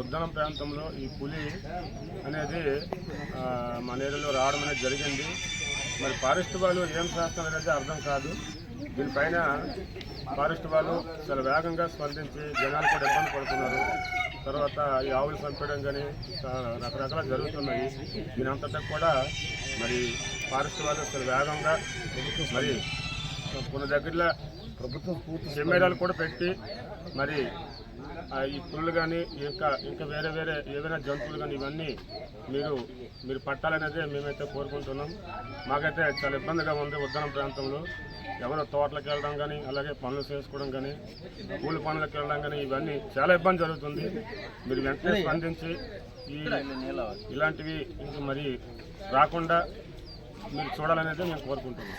ఉద్యానం ప్రాంతంలో ఈ పులి అనేది మన ఏరియాలో రావడం అనేది జరిగింది. మరి ఫారెస్ట్ వాళ్ళు ఏం చేస్తున్నారు అనేది అర్థం కాదు. దీనిపైన ఫారెస్ట్ వాళ్ళు చాలా వేగంగా స్పందించి జనాలు కూడా ఇబ్బంది పడుతున్నారు. తర్వాత ఈ ఆవులు చంపడం కానీ రకరకాల జరుగుతున్నాయి. దీనంతటా కూడా మరి ఫారెస్ట్ వాళ్ళు చాలా వేగంగా మరి కొన్ని దగ్గరలో ప్రభుత్వం కెమెరాలు కూడా పెట్టి మరి ఈ పులులు కానీ ఇంకా వేరే ఏవైనా జంతువులు కానీ ఇవన్నీ మీరు పట్టాలనేదే మేమైతే కోరుకుంటున్నాం. మాకైతే చాలా ఇబ్బందిగా ఉంది. ఉద్యానం ప్రాంతంలో ఎవరో తోటలకు వెళ్ళడం కానీ అలాగే పనులు చేసుకోవడం కానీ కూలి పనులకు వెళ్ళడం కానీ ఇవన్నీ చాలా ఇబ్బంది జరుగుతుంది. మీరు వెంటనే స్పందించి ఇలాంటివి ఇంకా మరి రాకుండా మీరు చూడాలనేది మేము కోరుకుంటున్నాం.